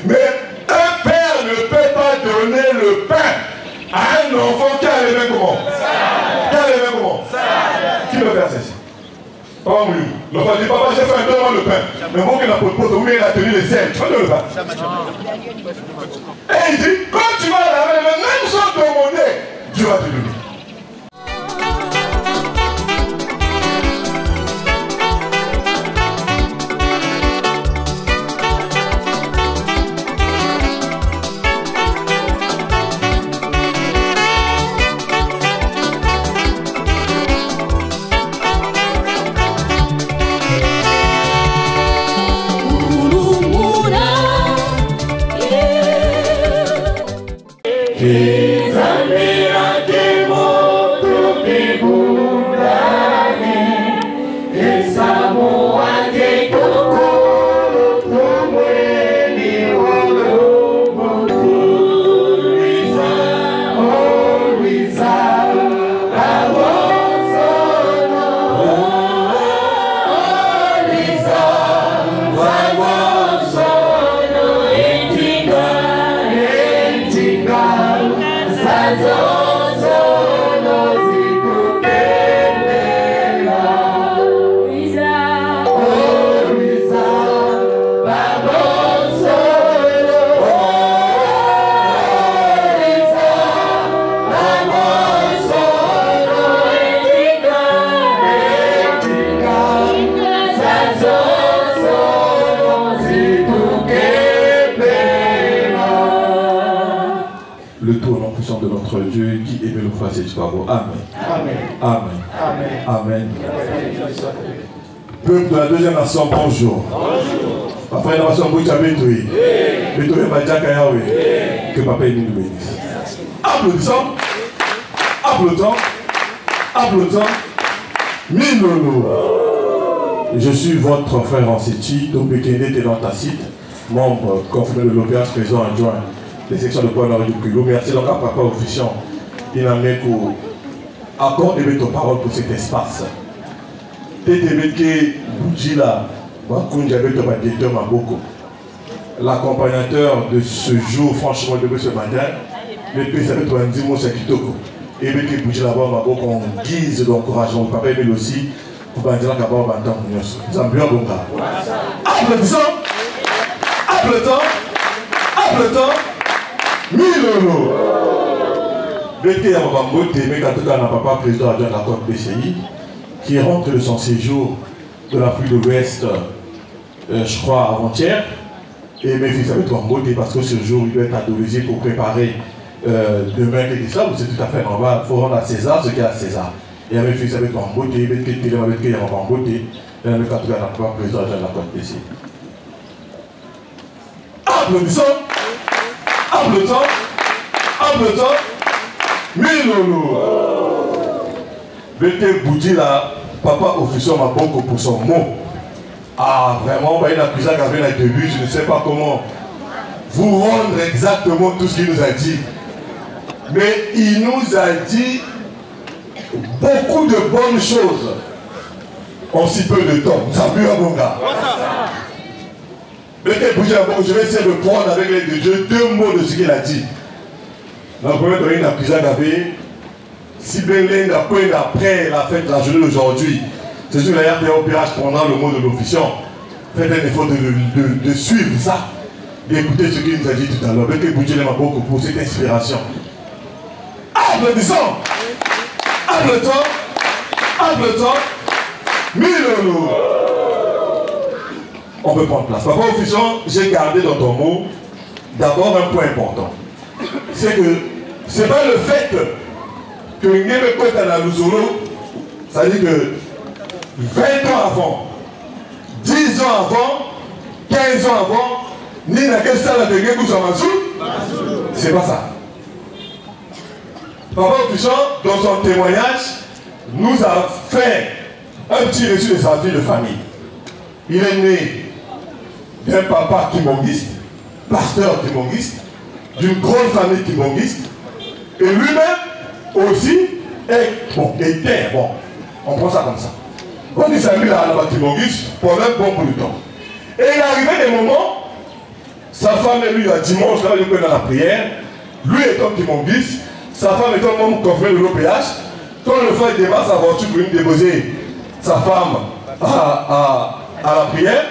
Mais un père ne peut pas donner le pain à un enfant qui a les mains comment? Qui a les mains comment? Qui peut faire ceci? Papa Mouyou. L'enfant dit, papa, j'ai fait donne-moi le pain. Mais moi qui n'a pas de pot, où il a tenu les ailes. Tu vas donner le pain. Et il dit, quand tu vas laver les mains, même sans demander, Dieu va te donner. Dieu qui aimait le frère, c'est Amen. Amen. Amen. Amen. Amen. Peuple de la deuxième nation, bonjour. Bonjour. La nation, bonjour. Que papa nous bénisse. Applaudissons. Applaudissons. Applaudissons. Milolo. Je suis votre frère en Séti, Topekende Tenantacite, membre confirmé de l'OPH, président adjoint des sections de poids nord du Kilo. Merci donc à papa officiant. Il a mis pour accorder ton parole pour cet espace. L'accompagnateur de ce jour, franchement, de ce matin, le PSAB 90 mots, c'est Kitoko. Et bien que bouger là-bas, on guise d'encouragement. Papa Emile aussi, pour pas dire qu'à bord, nous avons bien bon cas. Applaudissons! Applaudissons! Applaudissons! 1000 euros! Bété à Mabambote, mais quand on a papa président adjoint de la Côte PCI, qui rentre de son séjour de l'Afrique de l'Ouest, je crois, avant-hier. Et mes fils avec Mabambote, parce que ce jour, il doit être autorisé pour préparer demain quelque chose, c'est tout à fait normal. Il faut rendre à César ce qu'il y a à César. Et mes fils avec Mabambote, il y a Mabambote, et quand on a papa président adjoint de la Côte PCI. Applaudissons! Applaudissons! Applaudissons! 1000 euros! Bété Boudi là, papa officiel m'a beaucoup pour son mot. Ah, vraiment, il a accusé qu'avec le début, je ne sais pas comment vous rendre exactement tout ce qu'il nous a dit. Mais il nous a dit beaucoup de bonnes choses en si peu de temps. Ça a pu un bon gars. Bété Boudi là, je vais essayer de prendre avec l'aide de Dieu 2 mots de ce qu'il a dit. Dans le premier temps, il a accusé qu'avec si bien après la fête de la journée d'aujourd'hui, c'est sûr qu'il y a des opérations pendant le mot de l'officiant. Faites un effort de suivre ça, d'écouter ce qu'il nous a dit tout à l'heure. Bété Boudjé m'a beaucoup pour cette inspiration. Applaudissons! Applaudissons! Applaudissons! 1000 euros! On peut prendre place. Papa officiant, j'ai gardé dans ton mot d'abord un point important. C'est que ce n'est pas le fait que Ngebe Kota na Luzolo, ça dit que 20 ans avant, 10 ans avant, 15 ans avant, ni na quelle salle de Ngebe Koussamassou, c'est pas ça. Papa officiant, dans son témoignage, nous a fait un petit reçu de sa vie de famille. Il est né d'un papa kimonguiste, pasteur kimonguiste, d'une grande famille kimonguiste, et lui-même aussi était, on prend ça comme ça. Quand il s'est mis à la kimonguiste, pendant un bon bout de temps. Et il est arrivé des moments, sa femme et lui, à dimanche, là, il est dans la prière, lui étant Kimonguis, sa femme étant membre conféré de l'OPH, quand le frère démarre sa voiture pour lui déposer sa femme à la prière,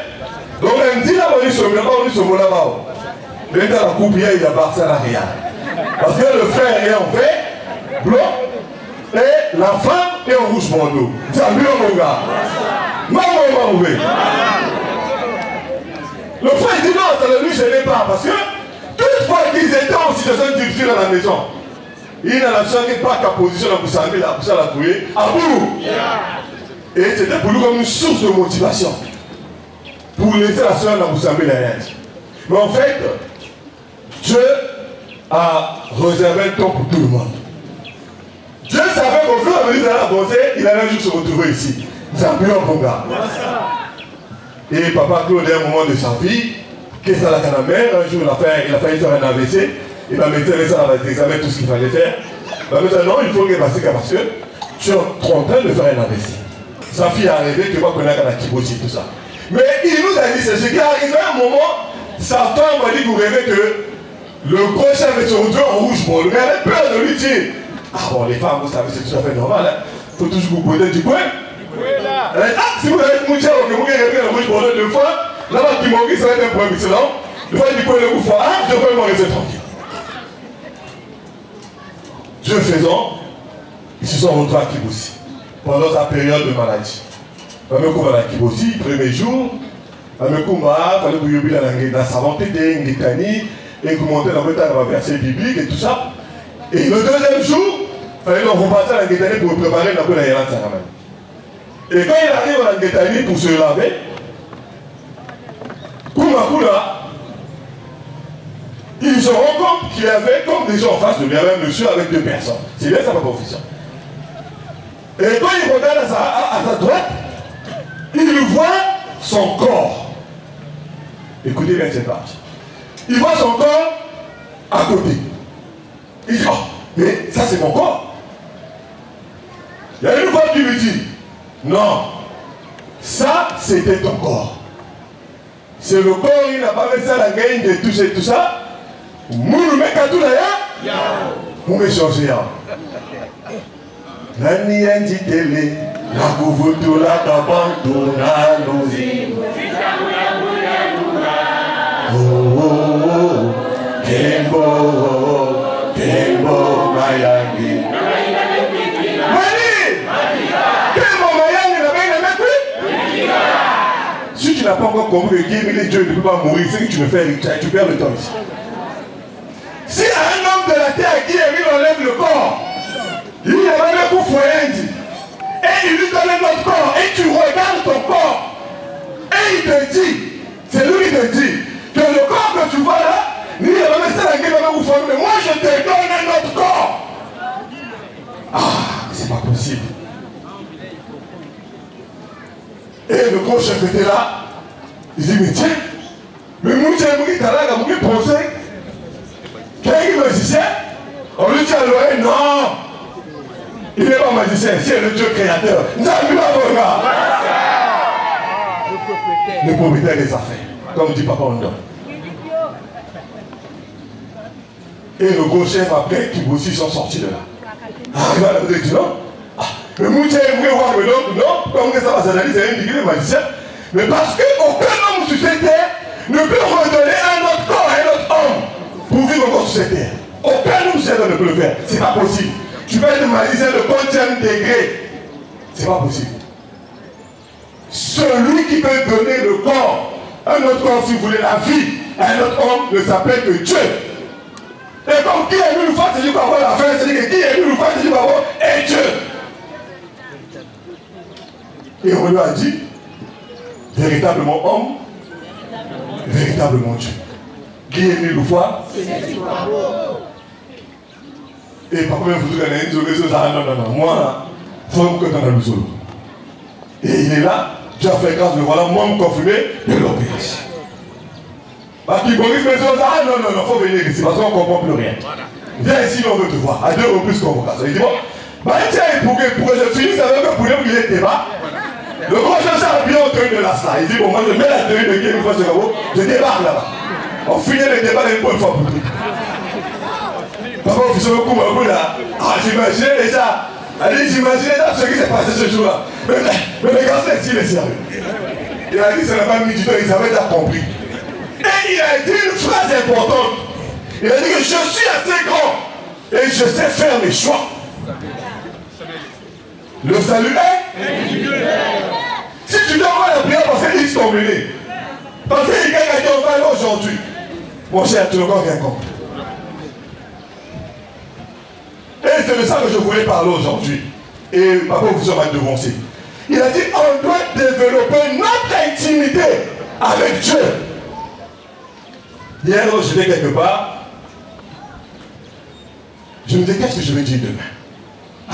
donc elle dit là, on est sur là-bas. Mais dans la coupe, il y a parti à rien. Parce que le frère est en vert, blanc, et la femme est en rouge bordeaux. C'est un mieux, mon gars. Maman, le frère dit non, ça ne lui gênait pas. Parce que toutefois qu'ils étaient en situation difficile à la maison, il n'a changé pas qu'à position dans Boussamé, la poussée à la couille, à bout. Et c'était pour lui comme une source de motivation. Pour laisser la soeur dans Boussamé derrière. Mais en fait, Dieu a réservé un temps pour tout le monde. Dieu savait qu'au fur et à mesure qu'il allait avancer, il allait un jour se retrouver ici. C'est un peu un bon gars. Et papa Claude, à un moment de sa vie, qu'est-ce qu'il a la mère, un jour il a failli faire un AVC. Il m'a mis ça à l'examen, tout ce qu'il fallait faire. Il m'a dit non, il faut qu'il passe parce que tu es en train de faire un AVC. Sa fille est arrivée, tu vois qu'on a la Kibosi, tout ça. Mais il nous a dit, c'est ce qui est arrivé à un moment, sa femme m'a dit, vous rêvez que le gros chef est se retrouve en rouge bordeaux. Mais elle avait peur de lui dire, ah bon, les femmes, vous savez, c'est tout à fait normal. Il faut toujours vous poser du coin. Elle a dit, ah, si vous avez mon cher, que vous avez rêvé le rouge bordeaux deux fois, là-bas, qui m'ont dit, ça va être un problème excellent. Le fois, du coin, le coup, ah, je vais m'en rester tranquille. Dieu faisant, ils se sont retrouvés à Kibosi pendant sa période de maladie. Amekou à Kibosi, premier jour, Amekou m'a fallu que Yobi dans sa volonté de Ngitani et commenter dans le verset biblique et tout ça. Et le deuxième jour, il fallait repartir à Ngitani pour préparer la bonne Yélan Saramane. Et quand il arrive à Ngitani pour se laver, Koumakula, il se rend compte qu'il y avait comme des gens en face de lui, il y avait un monsieur avec deux personnes. C'est bien ça, ma profession. Et quand il regarde à sa droite, il voit son corps. Écoutez bien cette partie. Il voit son corps à côté. Il dit, oh, mais ça c'est mon corps. Il y a une voix qui lui dit, non, ça c'était ton corps. C'est le corps, il n'a pas fait ça, la gagne de toucher tout ça. Moulou mekatou la ya Mou me changer ya Nani yanji tele Na kuvutu la kabantu na luzi Oh oh oh Kembo Kembo Mayangi Mani Kembo Mayangi na belle mekwi. Si tu n'as pas encore compris que Dieu ne peut pas mourir, c'est que tu me fais, tu perds le temps ici. Si un homme de la terre qui est lui enlève le corps, il est même pour Foyendi, et il lui donne notre corps, et tu regardes ton corps, et il te dit, c'est lui qui te dit, que le corps que tu vois là, il est même ça la gueule pour Foyendi, mais moi je te donne un autre corps. Ah, c'est pas possible. Et le gros chef était là, il dit, mais tiens, mais moi j'ai un talaga, moi j'ai pensé. Quel est le magicien? On lui dit à l'oreille, non, il n'est pas magicien, c'est le Dieu créateur. Le propriétaire des affaires, comme dit Papa Ondo. Et le gros chef après, qui aussi sont sortis de là. Ah, il va dit non. Ah, mais moi j'ai voir le nom, non, comme ça va s'analyser, c'est un degré magicien. Mais parce qu'aucun homme sur cette terre ne peut redonner un autre corps à un autre homme. Pour vivre encore sur cette terre. Aucun homme sur ne peut le faire. C'est pas possible. Tu vas être magicien de combien degré? C'est pas possible. Celui qui peut donner le corps, un autre corps, si vous voulez, la vie, à un autre homme ne s'appelle que Dieu. Et comme qui est venu nous faire, c'est lui qui va avoir la fin, c'est-à-dire que qui est venu nous faire, c'est lui qui va avoir et Dieu. Et on lui a dit, véritablement homme, véritablement Dieu. Qui est venu nous voir? Et par contre, vous avez dit, non, moi, il faut que tu en aies le solo. Et il est là, Dieu a fait grâce, me voilà, moi, me confirmer de l'OPH. Parce qu'il Boris me dit, ah non, il faut venir ici, parce qu'on ne comprend plus rien. Viens ici, on veut te voir, à 2 reprises convocation. Il dit, bon, bah tiens, pour que je finisse avec un poulet, il est débat. Le grand chef s'est bien en tenue de l'Asla. Il dit, bon, moi je mets la tenue de Guy Moussa Segabo, je débarque là-bas. On finit le débat une bonne fois pour tout. Papa, vous savez beaucoup là. Ah, j'imaginais déjà. Allez, j'imaginais déjà ce qui s'est passé ce jour-là. Mais le gars, il est sérieux. Il a dit, ça n'a pas mis du temps, il avait déjà compris. Et il a dit une phrase importante. Il a dit que je suis assez grand et je sais faire mes choix. Le salut est individuel. Si tu dois avoir la prière parce qu'ils sont menés, parce qu'il y a quelqu'un qui en va aujourd'hui, mon cher, tu n'as encore rien compris. Et c'est de ça que je voulais parler aujourd'hui. Et papa, vous m'a devancé. Il a dit, on doit développer notre intimité avec Dieu. Hier, j'étais quelque part. Je me disais, qu'est-ce que je vais dire demain? Ah,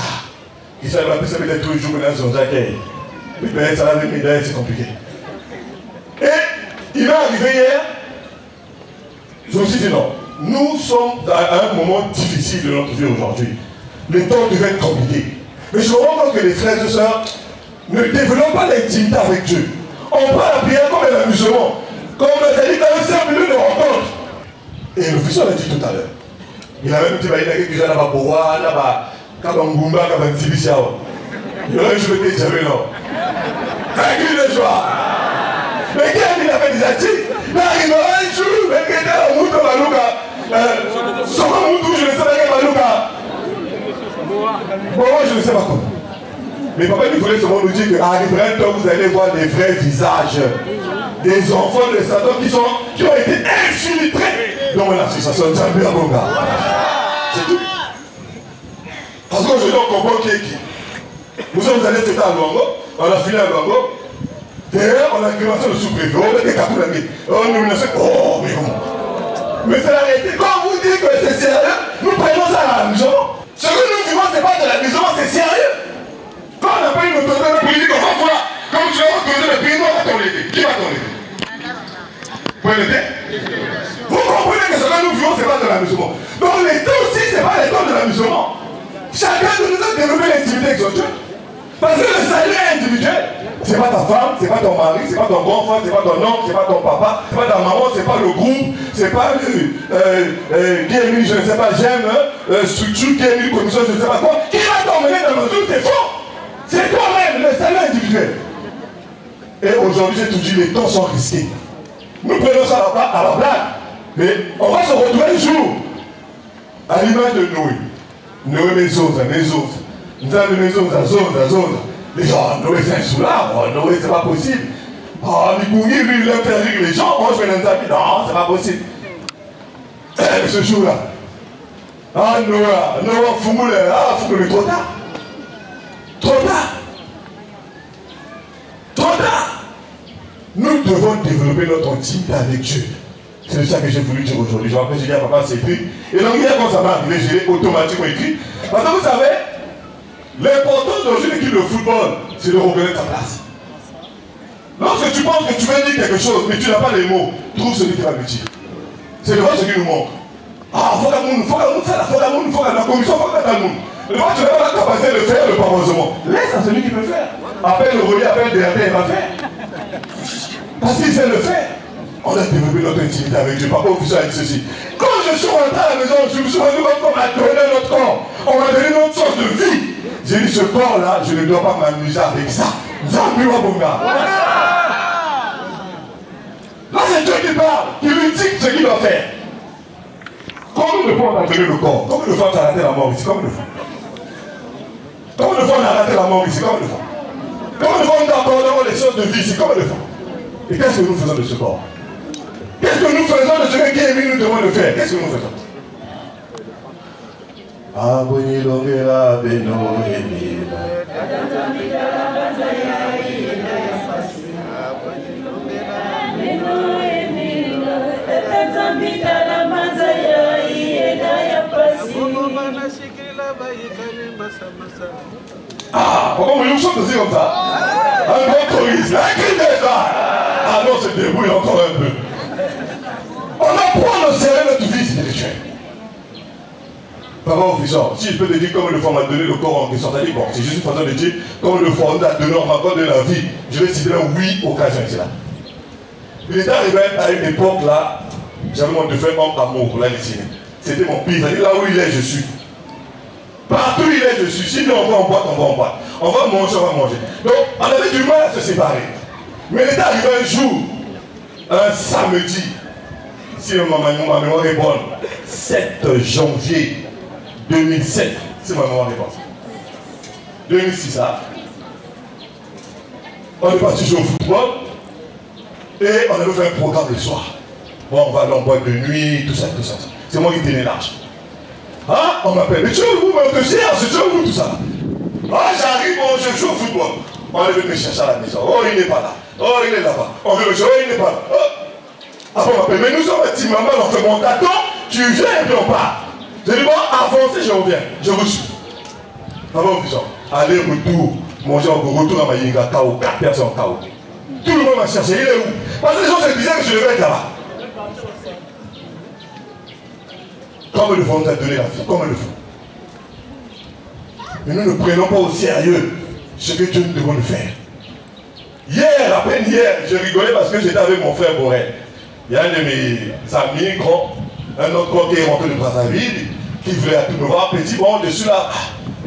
il savait pas, ça veut dire tous les jours que dans son accueil. Mais ça va venir, c'est compliqué. Et il m'est arrivé hier, je me suis dit non, nous sommes à un moment difficile de notre vie aujourd'hui. Les temps deviennent compliqués. Mais je me rends compte que les frères et sœurs ne développent pas l'intimité avec Dieu. On prend la prière comme un amusement. Comme on a dit dans un 5 minutes de rencontre. Et l'officier l'a dit tout à l'heure. Il a même dit, il y a quelques gens là-bas pour voir, là-bas, Kabangumba, Kabantibisiao. Il aurait joué des jamais non. Un cri de joie. Mais qui a dit qu'il avait déjà dit? Là, il aura un jour, mais qui était à Moutou Malouka. Soma Moutou, je ne sais pas quel Malouka. Bon, je ne sais pas comment. Mais papa, il voulait seulement nous dire qu'arriverait un temps, vous allez voir des vrais visages. Des enfants de Satan qui ont été infiltrés dans mon association de Zambie à Bonga. C'est tout. Parce qu'aujourd'hui, on comprend qui est qui. Nous sommes allés fêter à Luango, on a fini à Luango. D'ailleurs, on a créé le sous-préfet, on a des Kapoulangé. On nous laisse. Oh, mais comment? Mais c'est la réalité. Quand on vous dit que c'est sérieux, nous prenons ça à l'amusement. Ce que nous vivons, ce n'est pas de l'amusement, c'est sérieux. Quand on n'a pas une autorité politique, on va voir. Comme tu as autorisé le pays, on va t'en aider. Qui va t'en aider? Vous pouvez l'aider? Vous comprenez que ce que nous vivons, ce n'est pas de l'amusement. Donc les temps aussi, ce n'est pas les temps de l'amusement. Chacun de nous a développé l'intimité avec son Dieu. Parce que le salut est individuel. Ce n'est pas ta femme, ce n'est pas ton mari, ce n'est pas ton grand frère, ce n'est pas ton oncle, ce n'est pas ton papa, ce n'est pas ta maman, ce n'est pas le groupe, ce n'est pas qui est mis, je ne sais pas, j'aime, structure, qui est mis, commission, je ne sais pas quoi. Qui va t'emmener dans le truc, c'est faux. C'est toi-même, le salut individuel. Et aujourd'hui, j'ai tout dit, les temps sont risqués. Nous prenons ça à la blague. Mais on va se retrouver un jour à l'image de Noé. Noé, mes autres. Nous avons mes autres. Les gens, Noé, c'est un soulard. Noé, c'est pas possible. Ah, lui, il aime faire rire les gens. Moi, je vais dans ta vie. Non, c'est pas possible. Ce jour-là. Ah, Noé, Foumoule, trop tard. Trop tard. Nous devons développer notre intimité avec Dieu. C'est ça que j'ai voulu dire aujourd'hui. Je me rappelle, j'ai dit à papa, c'est écrit. Et donc, hier, quand ça m'a arrivé, j'ai automatiquement écrit. Parce que vous savez, l'important dans une équipe de football, c'est de reconnaître ta place. Lorsque tu penses que tu veux dire quelque chose, mais tu n'as pas les mots, trouve celui qui va le dire. C'est devant ce qui nous manque. Ah, faut que nous la commission, faut que nous. Le match, tu n'as pas la capacité de faire le proposement. Laisse à celui qui peut faire. Appelle le relais, appelle DRT, il va faire. Parce qu'il sait le faire. On a développé notre intimité avec Dieu. Papa officiel a dit ceci. Quand je suis rentré à la maison, je me suis rendu compte qu'on m'a donné notre corps. On m'a donné notre source de vie. J'ai dit, ce corps-là, je ne dois pas m'amuser avec ça. Zambi Wabonga. Là, c'est Dieu qui parle, qui lui dit ce qu'il doit faire. Combien de fois on a donné le corps? Combien de fois on a raté la mort ici? Combien de fois? Combien de fois on a raté la mort ici? Combien de fois? Combien de fois on a accordé les choses de vie ici? Combien de fois? Et qu'est-ce que nous faisons de ce corps? Qu'est-ce que nous faisons de ce qui est mis nous demande de faire? Qu'est-ce que nous faisons? Ah, pourquoi on nous sommes aussi comme ça? Un grand choriste, un cri déjà. Ah non, c'est débrouille encore un peu. On apprend à serrer notre vie spirituelle. Papa officier, si je peux te dire comment le Fond m'a donné le corps en question, ça dit bon, c'est juste une façon de dire comment le Fond a donné, on m'a donné la vie. Je vais citer là, oui, occasion, c'est là. Il est arrivé à une époque là, j'avais mon défunt homme amour, là, ici. C'était mon pire, c'est-à-dire là où il est, je suis. Partout où il est, je suis. Si on va en boîte, on va en boîte. On va manger, on va manger. Donc, on avait du mal à se séparer. Mais il est arrivé un jour, un samedi, si ma mémoire est bonne, 7 janvier 2007, si ma mémoire est bonne. 2006, ça. On est parti jouer au football et on avait fait un programme le soir. Bon, on va aller en boîte de nuit, tout ça, tout ça. C'est moi qui tenais l'arche. Ah, on m'appelle, mais tu veux vous, mon dossier, tu veux vous, tout ça. Ah, j'arrive, bon, je joue au football. On est venu me chercher à la maison. Oh, il n'est pas là. Oh, il est là-bas. On veut le jouer, il n'est pas là. Oh. Après, on m'appelle, mais nous sommes un petit maman, on fait mon tâton, tu viens et puis on part. Je dis, bon, avancez, je reviens. Je vous suis. Avant, allez, retour, manger en retour à Maïnga, KO, 4 personnes KO. Tout le monde m'a cherché, il est où? Parce que les gens se disaient que je devais être là-bas. Comme le fond nous a donné la vie, comme le fond. Mais nous ne prenons pas au sérieux ce que Dieu nous demande de faire. Hier, à peine hier, je rigolais parce que j'étais avec mon frère Borel. Il y a un de mes amis, grand, un autre grand qui est rentré de Brazzaville, qui voulait à tout me voir, petit, bon, je suis là.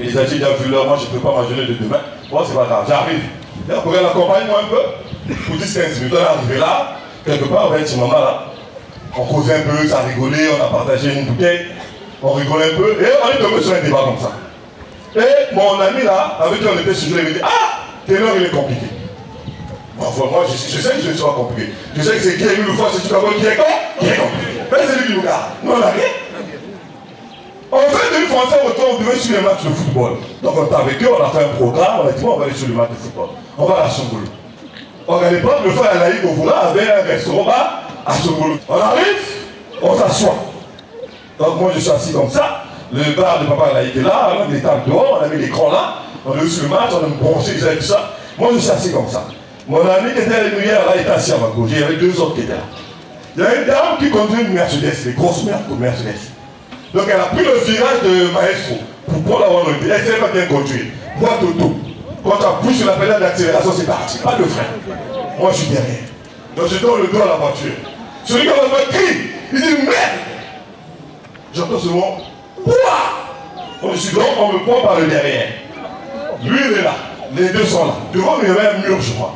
Et il a dit, il a vu l'heure, moi je ne peux pas ma journée de demain. Bon, c'est pas grave, j'arrive. Et après, elle accompagne-moi un peu. Pour 10-15 minutes, on est arrivé là, quelque part, avec ce maman là. On causait un peu, ça rigolait, on a partagé une bouteille, on rigolait un peu, et on est tombé sur un débat comme ça. Et mon ami là, avec qui on était sur il me dit, ah, Ténor il est compliqué. Bon, moi je sais que je ne suis pas compliqué. Je sais que c'est qui est une fois, c'est qui est compliqué. Mais c'est lui qui nous garde. Nous on n'a rien. En fait, une fois on retourne, on devait suivre les matchs de football. Donc on était avec eux, on a fait un programme, on a dit, bon, on va aller sur les matchs de football. On va à Songolo. À l'époque, le frère Alaï Govoula avait un restaurant à Songolo. On arrive, on s'assoit. Donc moi je suis assis comme ça. Le bar de papa Alaï était là, on a des tables dehors, on a mis l'écran là, on a eu sur le match, on a branché, tout ça. Moi je suis assis comme ça. Mon ami qui était à l'univers là, il était assis à ma gauche. Il y avait 2 autres qui étaient là. Il y a une dame qui conduit une Mercedes, les grosses Mercedes. Donc elle a pris le virage de Maestro pour prendre la voie. Elle ne sait pas bien conduire. Voie d'auto. Quand tu appuies sur la pédale d'accélération, c'est parti. Pas de frein. Moi je suis derrière. Donc je donne le dos à la voiture. Celui qui va me crier, il dit merde. J'entends ce mot. Quoi? Je suis donc, on me prend par le derrière. Lui il est là. Les deux sont là. Devant il y avait un mur, je crois.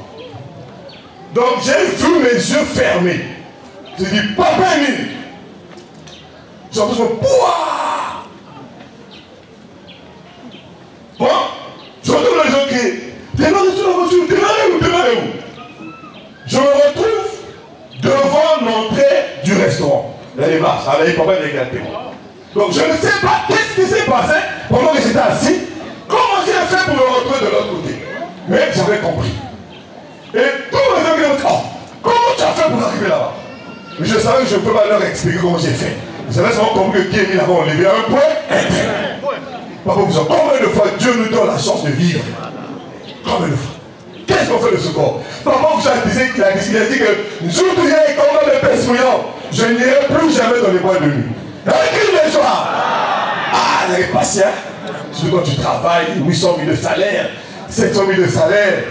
Donc j'ai vu mes yeux fermés. J'ai dit, papa Emile. J'entends ce pouah. Bon, j'entends les gens crier. Démarrez sur la voiture, démarrez où? Je me retrouve devant l'entrée du restaurant. Il y a des marches, avec papa et les gâteaux. Donc je ne sais pas qu'est-ce qui s'est passé pendant que j'étais assis. Comment j'ai fait pour me retrouver de l'autre côté? Mais j'avais compris. Et tous les gens qui m'ont dit, oh, comment tu as fait pour arriver là-bas? Mais je savais que je ne peux pas leur expliquer comment j'ai fait. J'avais seulement compris que Guéry là-bas, on levait un point. Papa, vous savez, combien de fois Dieu nous donne la chance de vivre? Combien de fois? Qu'est-ce qu'on fait de ce corps? Papa, vous savez, il a dit que nous tous les comme dans le pèse mouillant, je n'irai plus jamais dans les boîtes de nuit. Avec les soirs. Ah, les patients. Surtout quand tu travailles, 800 000 de salaire, 700 000 de salaire,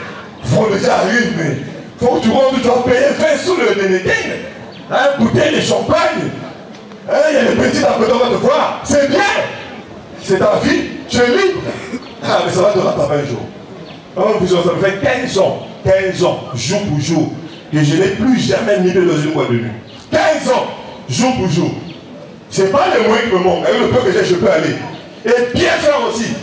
vendredi arrive, mais faut que tu rentres, tu dois payer 20 sous le Nénédine. Une bouteille de champagne. Il y a les petits à côté, on va te voir. C'est bien. C'est ta vie, tu es libre. Ah, mais ça va te rattraper un jour. Ça me fait 15 ans, jour pour jour, que je n'ai plus jamais mis dans une boîte de nuit. 15 ans, jour pour jour. Ce n'est pas les moyens qui me manquent. Avec le peu que j'ai, je peux aller. Et bien faire aussi.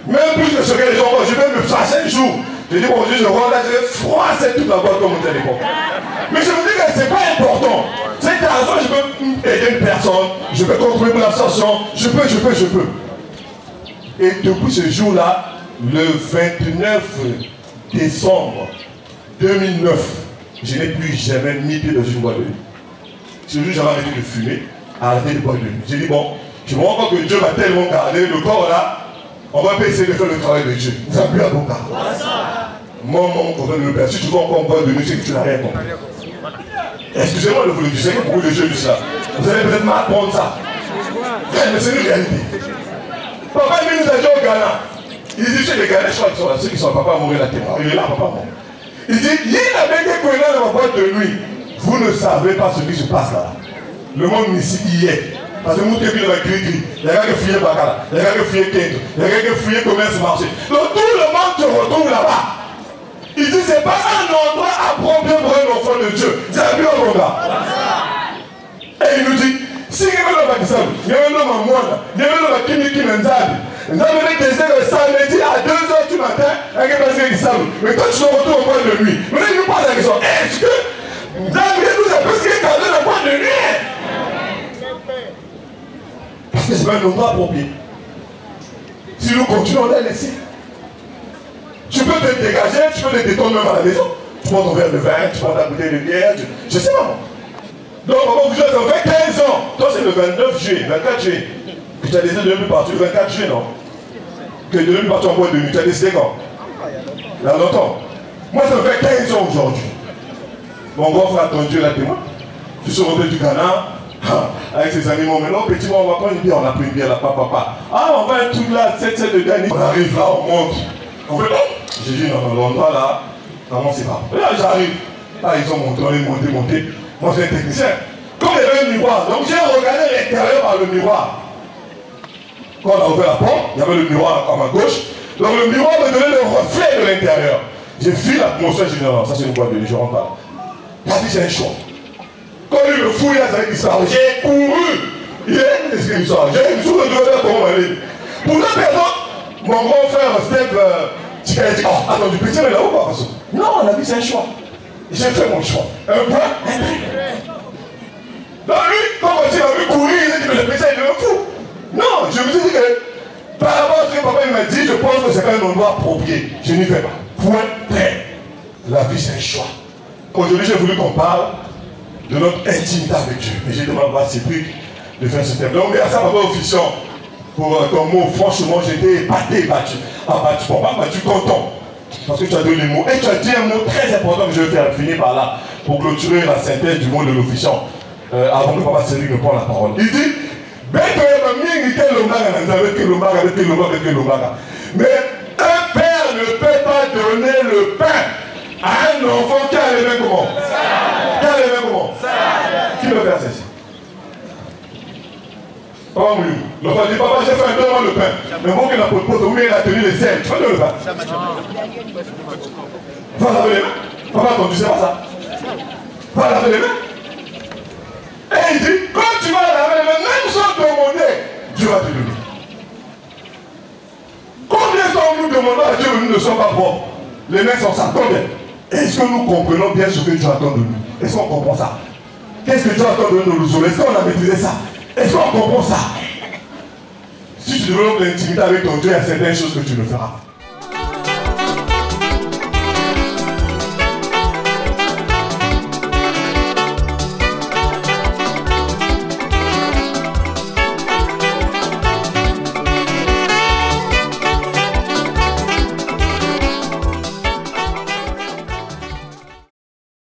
Même plus que ce que les gens voient, je vais me fâcher un jour. Je dis, bon Dieu, je rentre là, je vais froisser toute la boîte comme on dit à l'époque. Mais je me dis que ce n'est pas important. Cet argent, je peux aider une personne, je peux contribuer pour l'absorption, je peux. Et depuis ce jour-là, le 29 décembre 2009, je n'ai plus jamais mis pied dans une boîte de nuit. Ce jour, j'avais arrêté de fumer, arrêté de boire de nuit. J'ai dit, bon, je me rends compte que Dieu m'a tellement gardé, le corps là, on va pas essayer de faire le travail de Dieu. Vous avez plus avocat. Moi, mon copain de le père, si tu vas encore boire de nuit, c'est que tu n'as rien compris. Excusez-moi de vous le dire, c'est que beaucoup de jeux disent ça. Vous allez peut-être m'apprendre ça. Mais c'est une réalité. Papa, il nous a dit au Ghana. Il dit, chez les Ghanais, je crois qu'ils sont là, ceux qui sont papa à mourir la témoin. Il est là, papa mort. Il dit, il avait été connu dans ma boîte de nuit. Vous ne savez pas ce qui se passe là. Le monde ici y est. Parce que nous, qui dans la gris-gris, il y a quelqu'un qui fouille Bakala, il y a quelqu'un qui fouille Kento, il y a quelqu'un qui fouille commerce marché. Donc tout le monde se retrouve là-bas. Il dit, c'est pas un endroit approprié pour un enfant de Dieu. C'est un bien endroit. Et il nous dit, si il y a un homme à Kisam, il y a un homme à Moana, il y a un homme à Kimiki Nzali. Nzali veut te dire le samedi à 2h du matin, il y a un Kisam. Mais quand tu te retrouves au point de nuit, maintenant il nous pose la question, est-ce que Nzali nous a plus qu'il est gardé au point de nuit? Parce que c'est pas un endroit approprié. Si nous continuons, on l'a laissé. Tu peux te dégager, tu peux te détendre même à la maison. Tu prends ton verre de vin, tu prends ta bouteille de bière, je sais pas moi. Donc, vous ça fait 15 ans. Toi, c'est le 29 juillet, 24 juillet. Que tu as décidé de ne plus partir le 24 juillet, non? Que de ne plus partir en boîte de nuit. Tu as décidé quand? Il y a longtemps. Moi, ça me fait 15 ans aujourd'hui. Mon grand frère, ton Dieu, là, témoin. Je suis rentré du Ghana. Avec ses animaux, mais non, petit, on va prendre une bière, on a pris une bière là, papa. Ah, on va un truc là, 7 de dernier. On arrive là, on monte. On fait non. J'ai dit non, l'endroit là, vraiment c'est pas. Et là, j'arrive. Là, ils ont monté, on est monté. Moi, je suis un technicien. Comme il y avait un miroir, donc j'ai regardé l'intérieur par le miroir. Quand on a ouvert la porte, il y avait le miroir à ma gauche. Donc le miroir me donnait le reflet de l'intérieur. J'ai vu l'atmosphère, j'ai dit non, ça c'est une boîte de nuit, je rentre pas. T'as dit c'est un choix. Quand il me fouille, ça avait disparu. J'ai couru. Il est une histoire. J'ai une chose de devoir comment aller. Pour la personne, mon grand frère, Steve, attends, du petit, mais là-haut, pas façon. Non, la vie, c'est un choix. J'ai fait mon choix. Un point, un prix. Dans lui, quand il m'a vu courir, il a dit, mais le petit, il est fou. Non, je me suis dit que, par rapport à ce que papa m'a dit, je pense que c'est un endroit approprié. Je n'y vais pas. Point, très. La vie, c'est un choix. Aujourd'hui, j'ai voulu qu'on parle de notre intimité avec Dieu. Et j'ai demandé à Cédric de faire ce thème. Donc, merci à papa officiant pour ton mot. Franchement, j'étais épaté, battu. Abattu, pas battu, content. Parce que tu as donné les mots. Et tu as dit un mot très important que je vais faire finir par là, pour clôturer la synthèse du mot de l'officiant, avant que papa Cédric ne prenne la parole. Il dit, mais un père ne peut pas donner le pain à un enfant qui a les mains comment? Qui a les mains comment? Qui me fait ceci? Papa Mouyou. L'enfant dit, papa, j'ai fait un donnement le pain. Mais moi qui n'a pas de pote, où il a tenu les ailes. Tu vas donner le pain? Va laver les mains. Papa, attends, tu sais pas ça? Va laver les mains. Et il dit, quand tu vas laver les mains, même sans demander, Dieu va te donner. Combien sommes-nous demandant à Dieu que nous ne sommes pas propres? Les mains sont ça. Combien? Est-ce que nous comprenons bien ce que Dieu attend de nous? Est-ce qu'on comprend ça? Qu'est-ce que Dieu attend de nous? Est-ce qu'on a maîtrisé ça? Est-ce qu'on comprend ça? Si tu développes l'intimité avec ton Dieu, il y a certaines choses que tu ne feras pas.